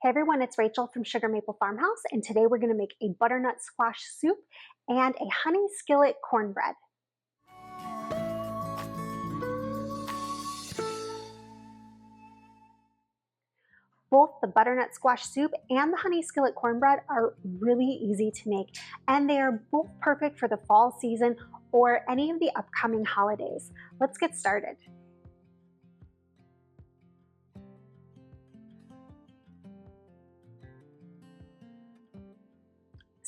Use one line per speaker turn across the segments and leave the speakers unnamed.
Hey everyone, it's Rachel from Sugar Maple Farmhouse, and today we're going to make a butternut squash soup and a honey skillet cornbread. Both the butternut squash soup and the honey skillet cornbread are really easy to make, and they are both perfect for the fall season or any of the upcoming holidays. Let's get started.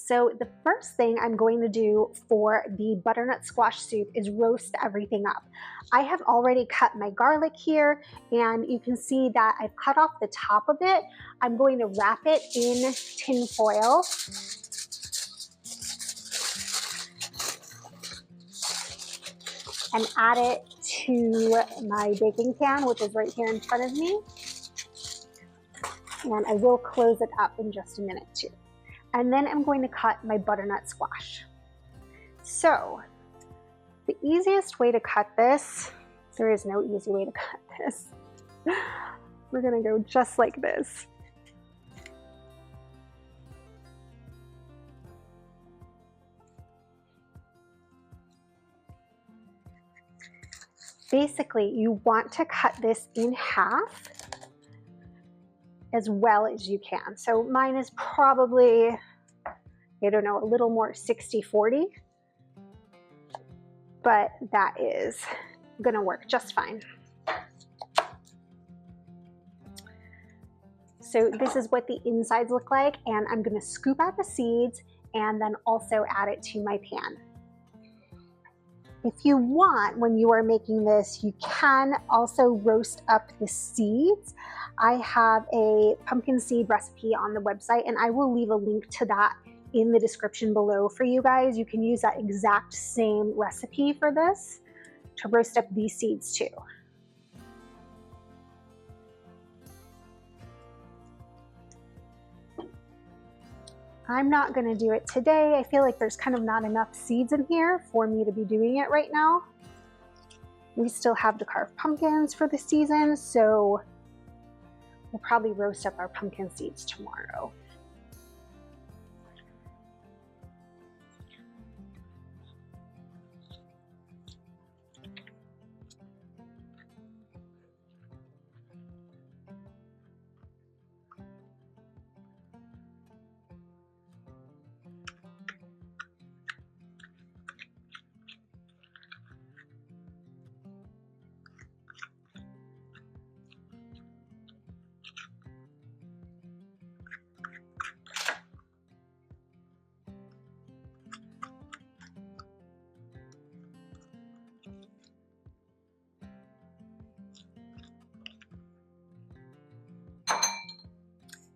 So the first thing I'm going to do for the butternut squash soup is roast everything up. I have already cut my garlic here, and you can see that I've cut off the top of it. I'm going to wrap it in tin foil. And add it to my baking pan, which is right here in front of me. And I will close it up in just a minute too. And then I'm going to cut my butternut squash. So the easiest way to cut this, there is no easy way to cut this. We're gonna go just like this. Basically, you want to cut this in half as well as you can. So mine is probably, I don't know, a little more 60-40, but that is gonna work just fine. So this is what the insides look like, and I'm gonna scoop out the seeds and then also add it to my pan. If you want, when you are making this, you can also roast up the seeds. I have a pumpkin seed recipe on the website, and I will leave a link to that in the description below for you guys. You can use that exact same recipe for this to roast up these seeds too. I'm not going to do it today. I feel like there's kind of not enough seeds in here for me to be doing it right now. We still have the carved pumpkins for the season, so we'll probably roast up our pumpkin seeds tomorrow.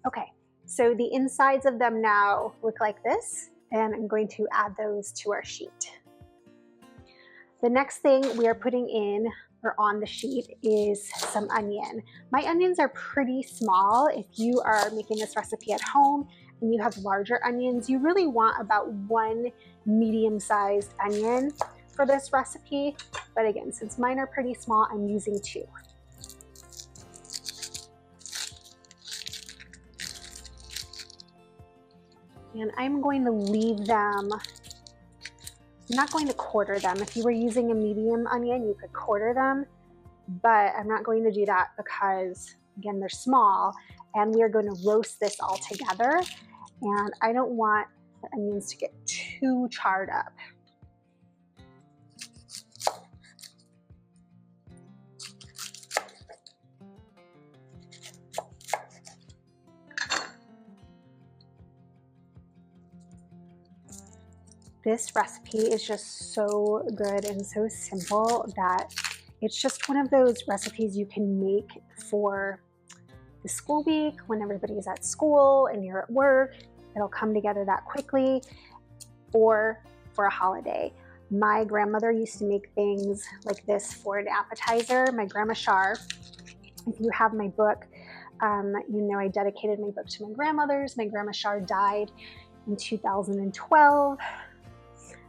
Okay, so the insides of them now look like this, and I'm going to add those to our sheet. The next thing we are putting in or on the sheet is some onion. My onions are pretty small. If you are making this recipe at home and you have larger onions, you really want about one medium-sized onion for this recipe. But again, since mine are pretty small, I'm using 2. And I'm going to leave them, I'm not going to quarter them. If you were using a medium onion, you could quarter them, but I'm not going to do that because, again, they're small, and we are going to roast this all together, and I don't want the onions to get too charred up. This recipe is just so good and so simple that it's just one of those recipes you can make for the school week when everybody's at school and you're at work. It'll come together that quickly, or for a holiday. My grandmother used to make things like this for an appetizer. My grandma Shar, if you have my book, you know I dedicated my book to my grandmothers. My grandma Shar died in 2012.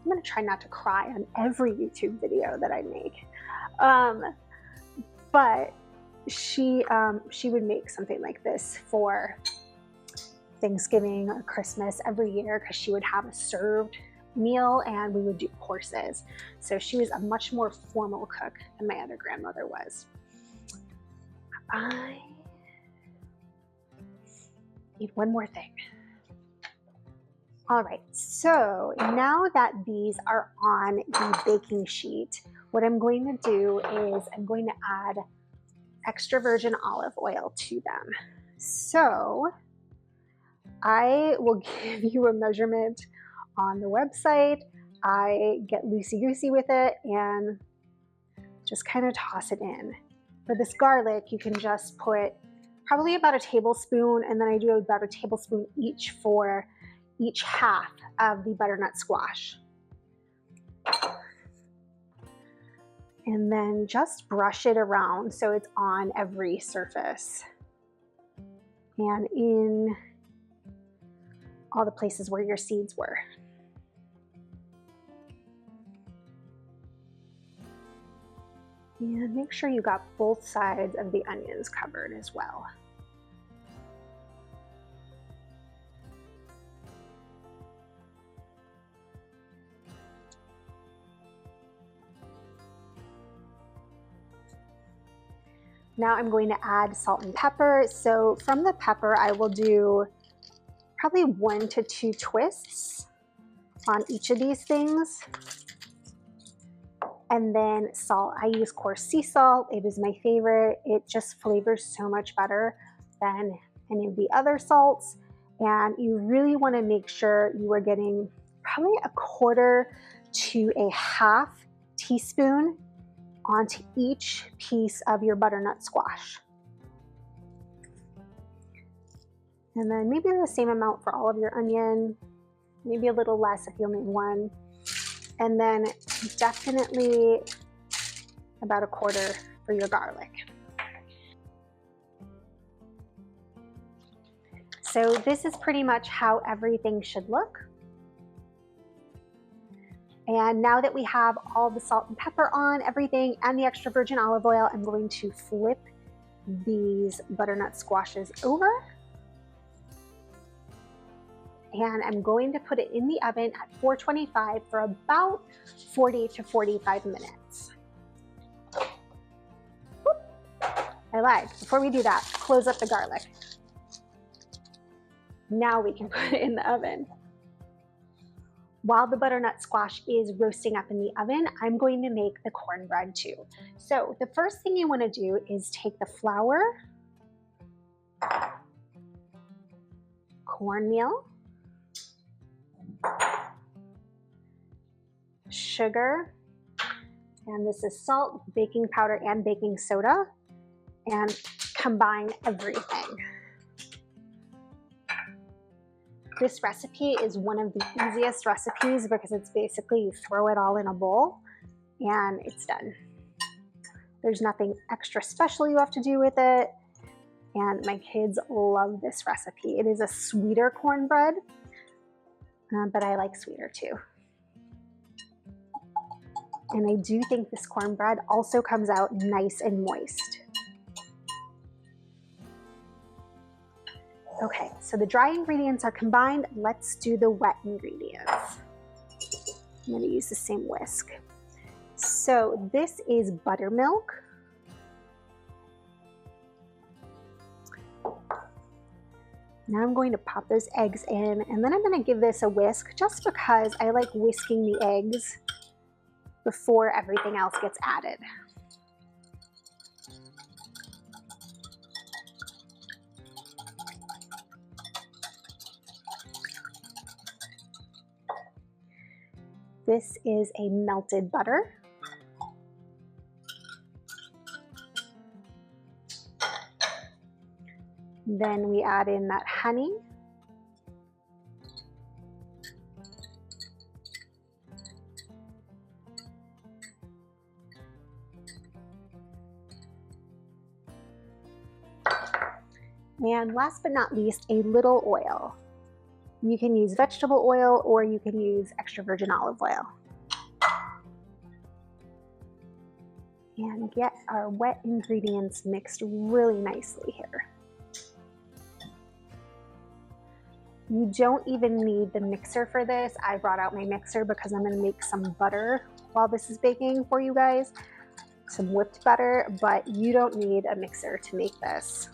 I'm gonna try not to cry on every YouTube video that I make. But she would make something like this for Thanksgiving or Christmas every year because she would have a served meal and we would do courses. So she was a much more formal cook than my other grandmother was. I need one more thing. All right, so now that these are on the baking sheet, what I'm going to do is I'm going to add extra virgin olive oil to them. So I will give you a measurement on the website. I get loosey-goosey with it and just kind of toss it in. For this garlic, you can just put probably about a tablespoon, and then I do about a tablespoon each for each half of the butternut squash. And then just brush it around so it's on every surface and in all the places where your seeds were. And make sure you got both sides of the onions covered as well. Now I'm going to add salt and pepper. So from the pepper, I will do probably 1 to 2 twists on each of these things. And then salt, I use coarse sea salt. It is my favorite. It just flavors so much better than any of the other salts. And you really want to make sure you are getting probably a 1/4 to a 1/2 teaspoon onto each piece of your butternut squash. And then maybe the same amount for all of your onion, maybe a little less if you only one. And then definitely about a 1/4 for your garlic. So this is pretty much how everything should look. And now that we have all the salt and pepper on everything and the extra virgin olive oil, I'm going to flip these butternut squashes over. And I'm going to put it in the oven at 425 for about 40 to 45 minutes. Whoop. I lied. Before we do that, close up the garlic. Now we can put it in the oven. While the butternut squash is roasting up in the oven, I'm going to make the cornbread too. So the first thing you want to do is take the flour, cornmeal, sugar, and this is salt, baking powder, and baking soda, and combine everything. This recipe is one of the easiest recipes because it's basically you throw it all in a bowl and it's done. There's nothing extra special you have to do with it, and my kids love this recipe. It is a sweeter cornbread, but I like sweeter too. And I do think this cornbread also comes out nice and moist. Okay, so the dry ingredients are combined. Let's do the wet ingredients. I'm going to use the same whisk. So this is buttermilk. Now I'm going to pop those eggs in, and then I'm going to give this a whisk just because I like whisking the eggs before everything else gets added. This is a melted butter. Then we add in that honey. And last but not least, a little oil. You can use vegetable oil or you can use extra virgin olive oil. And get our wet ingredients mixed really nicely here. You don't even need the mixer for this. I brought out my mixer because I'm gonna make some butter while this is baking for you guys, some whipped butter, but you don't need a mixer to make this.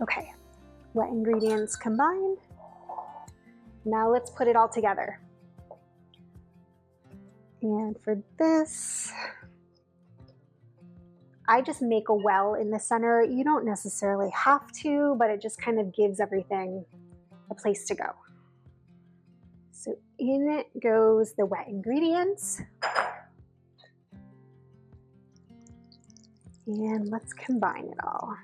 Okay, wet ingredients combined. Now let's put it all together. And for this, I just make a well in the center. You don't necessarily have to, but it just kind of gives everything a place to go. So in it goes the wet ingredients. And let's combine it all.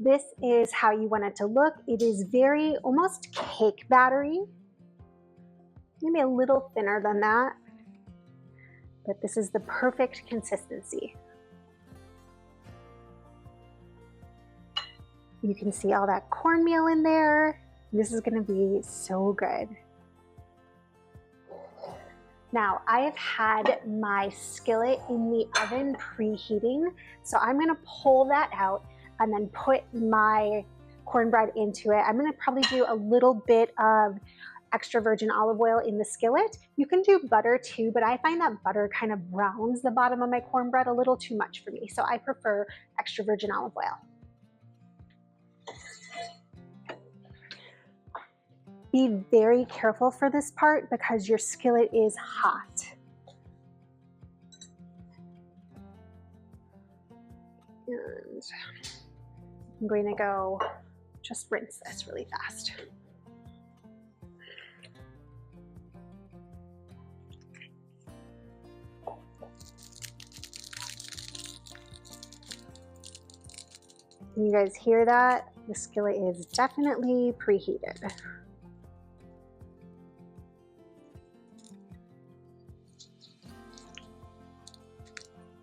This is how you want it to look. It is very almost cake battery, maybe a little thinner than that, but this is the perfect consistency. You can see all that cornmeal in there. This is gonna be so good. Now, I have had my skillet in the oven preheating, so I'm gonna pull that out and then put my cornbread into it. I'm gonna probably do a little bit of extra virgin olive oil in the skillet. You can do butter too, but I find that butter kind of browns the bottom of my cornbread a little too much for me, so I prefer extra virgin olive oil. Be very careful for this part because your skillet is hot. And I'm going to go just rinse this really fast. Can you guys hear that? The skillet is definitely preheated.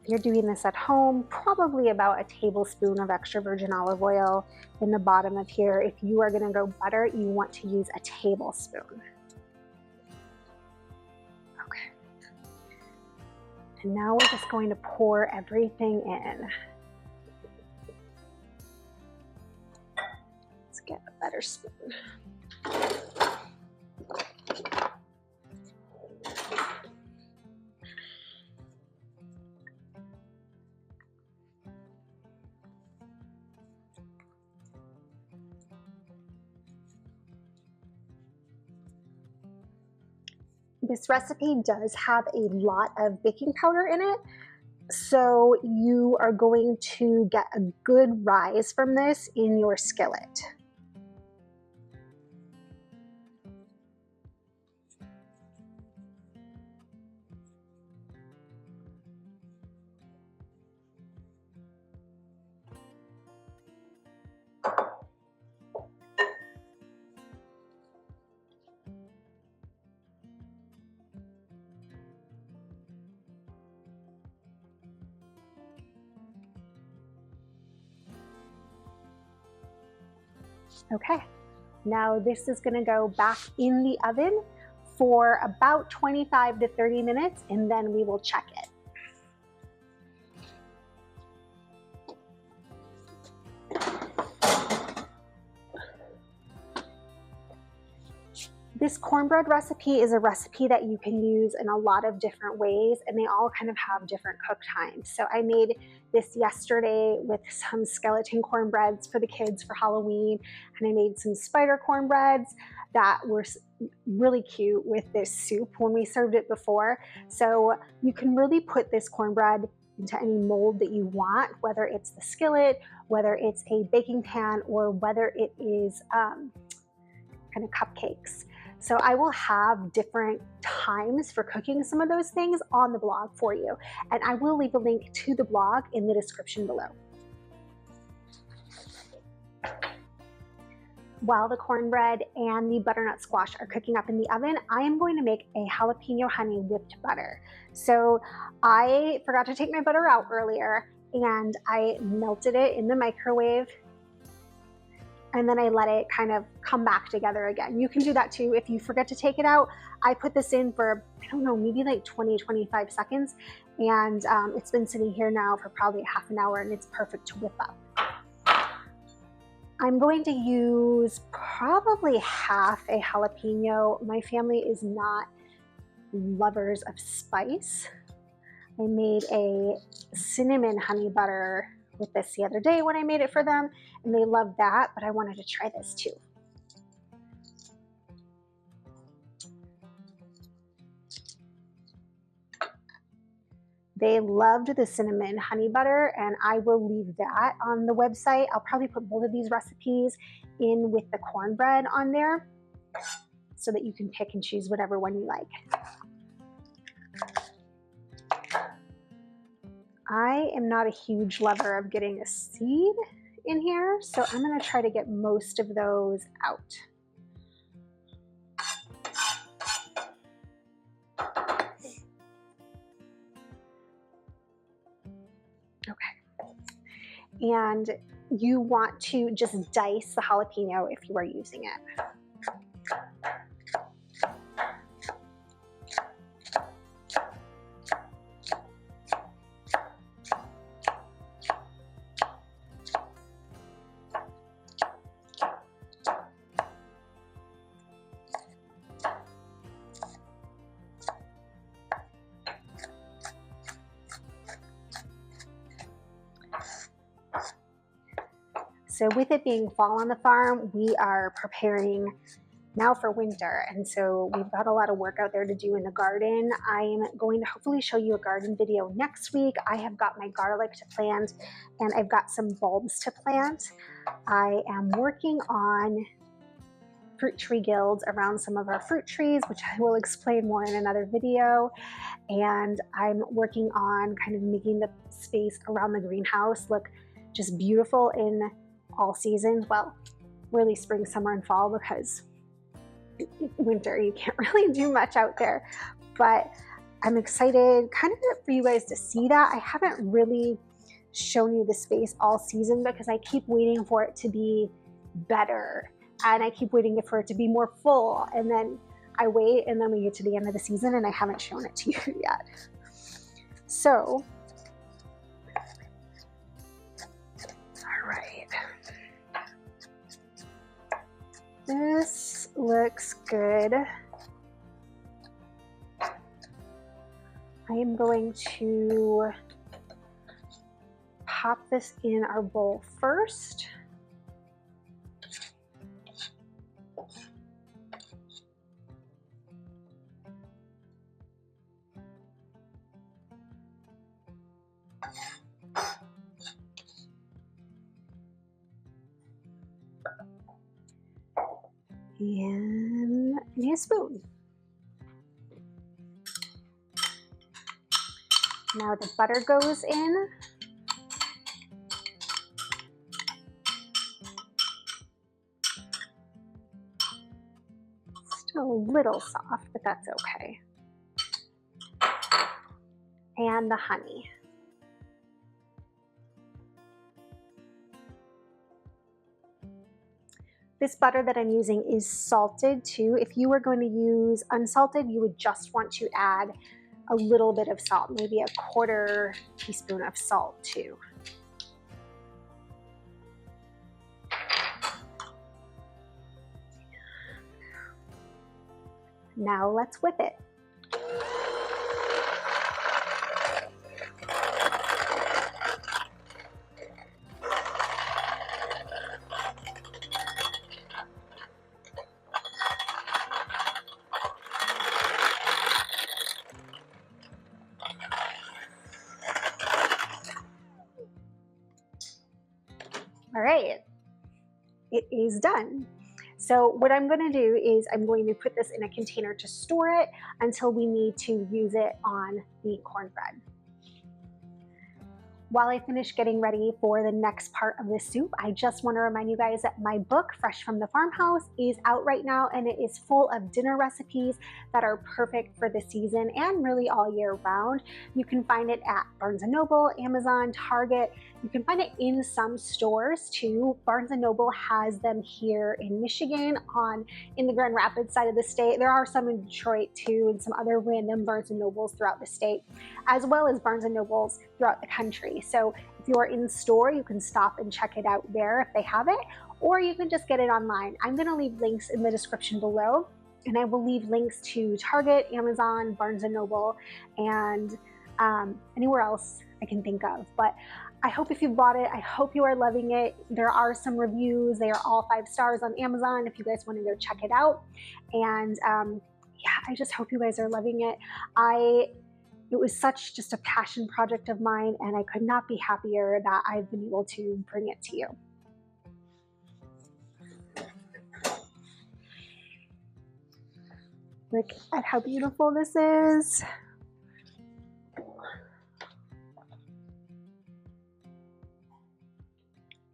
You're doing this at home, probably about a tablespoon of extra virgin olive oil in the bottom of here. If you are gonna go butter, you want to use a tablespoon. Okay. And now we're just going to pour everything in. Let's get a better spoon. This recipe does have a lot of baking powder in it, so you are going to get a good rise from this in your skillet. Okay, now this is gonna go back in the oven for about 25 to 30 minutes, and then we will check it. This cornbread recipe is a recipe that you can use in a lot of different ways, and they all kind of have different cook times. So I made this yesterday with some skeleton cornbreads for the kids for Halloween, and I made some spider cornbreads that were really cute with this soup when we served it before. So you can really put this cornbread into any mold that you want, whether it's the skillet, whether it's a baking pan, or whether it is kind of cupcakes. So I will have different times for cooking some of those things on the blog for you. And I will leave a link to the blog in the description below. while the cornbread and the butternut squash are cooking up in the oven, I am going to make a jalapeno honey whipped butter. So I forgot to take my butter out earlier, and I melted it in the microwave, and then I let it kind of come back together again. You can do that too if you forget to take it out. I put this in for, I don't know, maybe like 20-25 seconds, and it's been sitting here now for probably half an hour, and it's perfect to whip up. I'm going to use probably half a jalapeno. My family is not lovers of spice. I made a cinnamon honey butter with this the other day when I made it for them, and they loved that, but I wanted to try this too. They loved the cinnamon honey butter, and I will leave that on the website. I'll probably put both of these recipes in with the cornbread on there so that you can pick and choose whatever one you like. I am not a huge lover of getting a seed in here, so I'm going to try to get most of those out. Okay. And you want to just dice the jalapeno if you are using it. So with it being fall on the farm, we are preparing now for winter. And so we've got a lot of work out there to do in the garden. I'm going to hopefully show you a garden video next week. I have got my garlic to plant, and I've got some bulbs to plant. I am working on fruit tree guilds around some of our fruit trees, which I will explain more in another video. And I'm working on kind of making the space around the greenhouse look just beautiful in all seasons. Well, really spring, summer, and fall, because winter you can't really do much out there. But I'm excited kind of for you guys to see that. I haven't really shown you the space all season because I keep waiting for it to be better, and I keep waiting for it to be more full, and then I wait, and then we get to the end of the season and I haven't shown it to you yet. So all right, this looks good. I am going to pop this in our bowl first. And I need a spoon. Now the butter goes in. Still a little soft, but that's okay. And the honey. This butter that I'm using is salted too. If you were going to use unsalted, you would just want to add a little bit of salt, maybe a 1/4 teaspoon of salt too. Now let's whip it. All right, it is done. So what I'm going to do is I'm going to put this in a container to store it until we need to use it on the cornbread. while I finish getting ready for the next part of this soup, I just want to remind you guys that my book, Fresh from the Farmhouse, is out right now, and it is full of dinner recipes that are perfect for the season and really all year round. You can find it at Barnes & Noble, Amazon, Target. You can find it in some stores too. Barnes & Noble has them here in Michigan in the Grand Rapids side of the state. There are some in Detroit too, and some other random Barnes & Nobles throughout the state, as well as Barnes & Nobles throughout the country. So if you're in store, you can stop and check it out there if they have it, or you can just get it online. I'm going to leave links in the description below, and I will leave links to Target, Amazon, Barnes & Noble, and anywhere else I can think of. But I hope if you bought it, I hope you are loving it. There are some reviews. They are all 5 stars on Amazon if you guys want to go check it out. And yeah, I just hope you guys are loving it. It was such just a passion project of mine, and I could not be happier that I've been able to bring it to you. Look at how beautiful this is.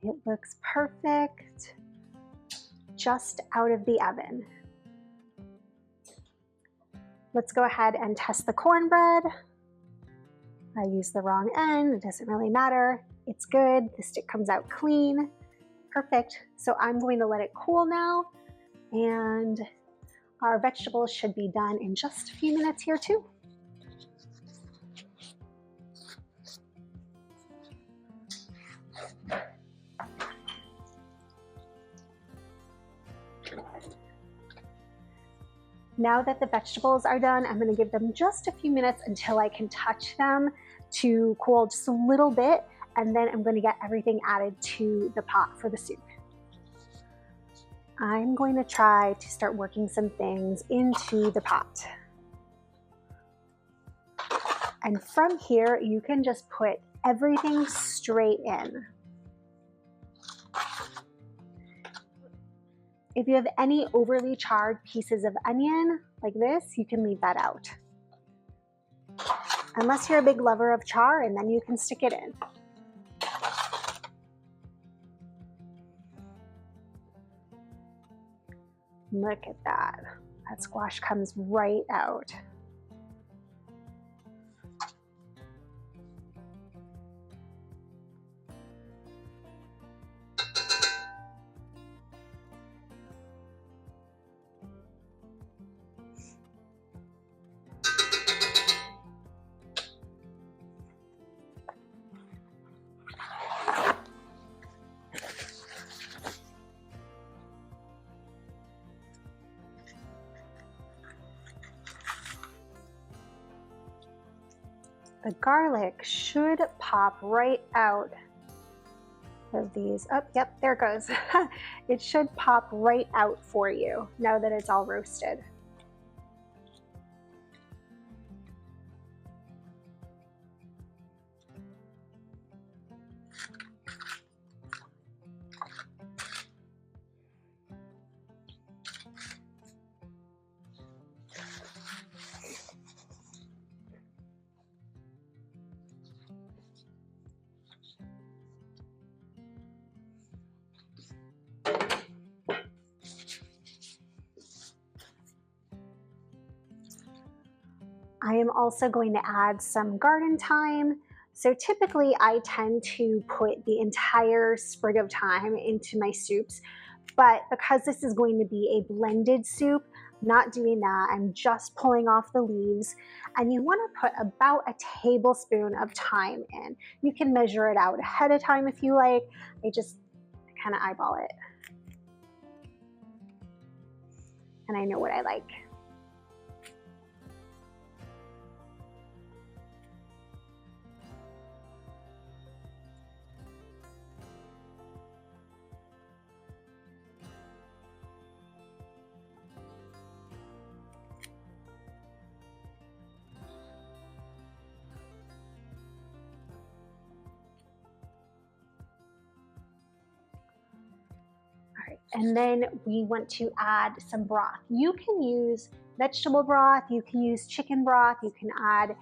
It looks perfect, just out of the oven. Let's go ahead and test the cornbread. I used the wrong end, it doesn't really matter. It's good, the stick comes out clean. Perfect, so I'm going to let it cool now, and our vegetables should be done in just a few minutes here too. Now that the vegetables are done, I'm going to give them just a few minutes until I can touch them to cool just a little bit, and then I'm going to get everything added to the pot for the soup. I'm going to try to start working some things into the pot. And from here, you can just put everything straight in. If you have any overly charred pieces of onion like this, you can leave that out. Unless you're a big lover of char, and then you can stick it in. Look at that. That squash comes right out. The garlic should pop right out of these. Oh, yep, there it goes. It should pop right out for you now that it's all roasted. I am also going to add some garden thyme. So typically I tend to put the entire sprig of thyme into my soups, but because this is going to be a blended soup, I'm not doing that. I'm just pulling off the leaves, and you want to put about a tablespoon of thyme in. You can measure it out ahead of time if you like. I just kind of eyeball it. And I know what I like. And then we want to add some broth. You can use vegetable broth, you can use chicken broth, you can add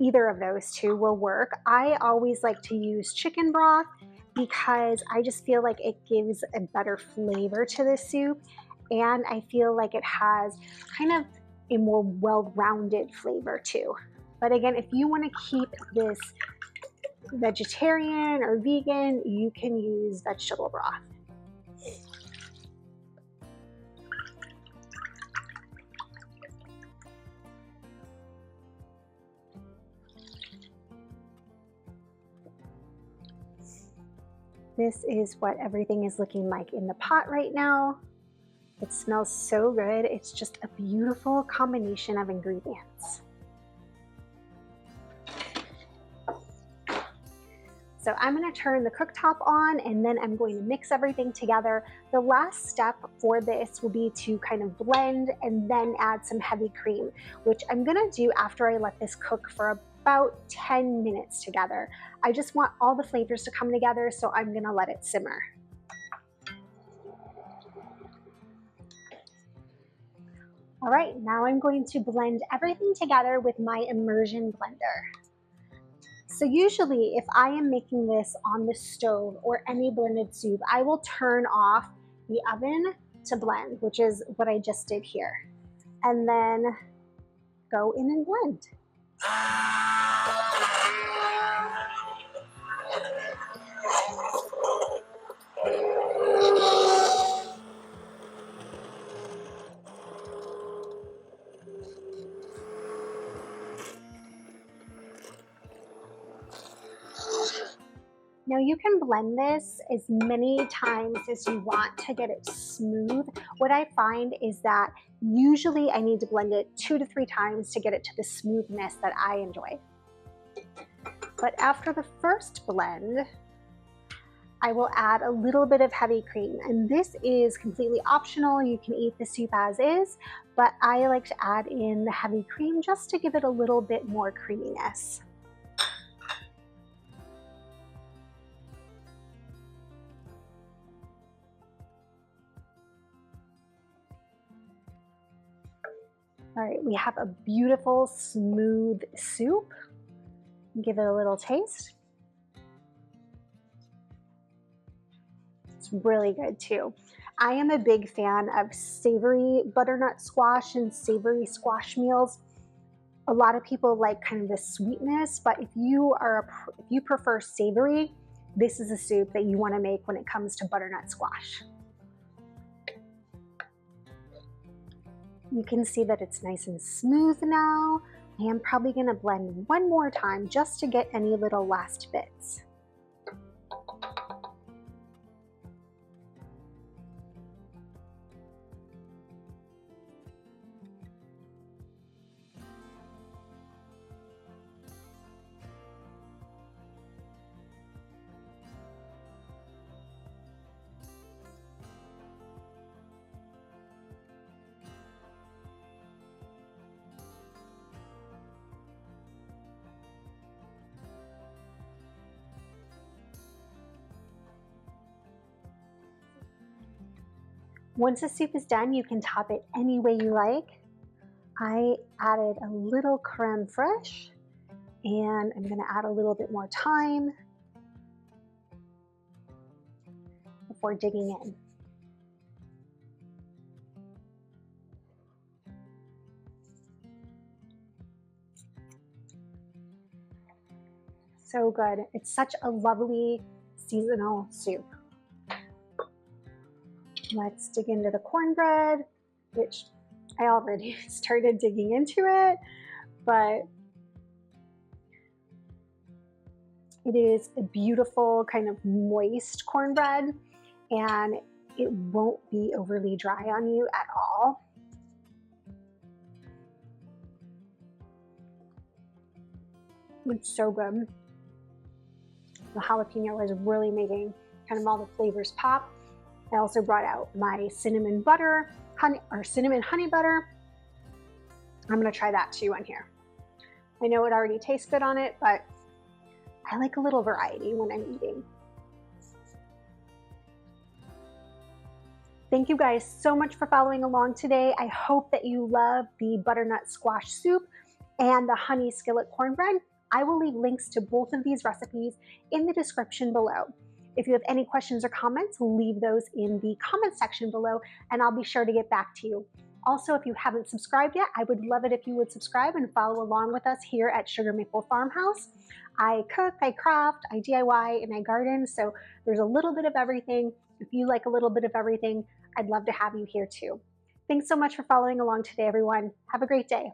either of those two will work. I always like to use chicken broth because I just feel like it gives a better flavor to the soup, and I feel like it has kind of a more well-rounded flavor too. But again, if you want to keep this vegetarian or vegan, you can use vegetable broth. This is what everything is looking like in the pot right now. It smells so good. It's just a beautiful combination of ingredients. So I'm going to turn the cooktop on, and then I'm going to mix everything together. The last step for this will be to kind of blend and then add some heavy cream, which I'm going to do after I let this cook for about 10 minutes together. I just want all the flavors to come together, so I'm going to let it simmer. All right, now I'm going to blend everything together with my immersion blender. So usually if I am making this on the stove or any blended soup, I will turn off the oven to blend, which is what I just did here, and then go in and blend. Now you can blend this as many times as you want to get it smooth. What I find is that usually I need to blend it 2 to 3 times to get it to the smoothness that I enjoy. But after the first blend, I will add a little bit of heavy cream, and this is completely optional. You can eat the soup as is, but I like to add in the heavy cream just to give it a little bit more creaminess. All right, we have a beautiful, smooth soup. Give it a little taste. It's really good too. I am a big fan of savory butternut squash and savory squash meals. A lot of people like kind of the sweetness, but if you prefer savory, this is a soup that you want to make when it comes to butternut squash. You can see that it's nice and smooth now. I am probably going to blend one more time just to get any little last bits. Once the soup is done, you can top it any way you like. I added a little creme fraiche, and I'm going to add a little bit more thyme before digging in. So good. It's such a lovely seasonal soup. Let's dig into the cornbread, which I already started digging into it, but it is a beautiful kind of moist cornbread, and it won't be overly dry on you at all. It's so good. The jalapeno is really making kind of all the flavors pop. I also brought out my cinnamon honey butter. I'm gonna try that too on here. I know it already tastes good on it, but I like a little variety when I'm eating. Thank you guys so much for following along today. I hope that you love the butternut squash soup and the honey skillet cornbread. I will leave links to both of these recipes in the description below. If you have any questions or comments, leave those in the comment section below, and I'll be sure to get back to you. Also, if you haven't subscribed yet, I would love it if you would subscribe and follow along with us here at Sugar Maple Farmhouse. I cook, I craft, I DIY, and I garden, so there's a little bit of everything. If you like a little bit of everything, I'd love to have you here too. Thanks so much for following along today, everyone. Have a great day.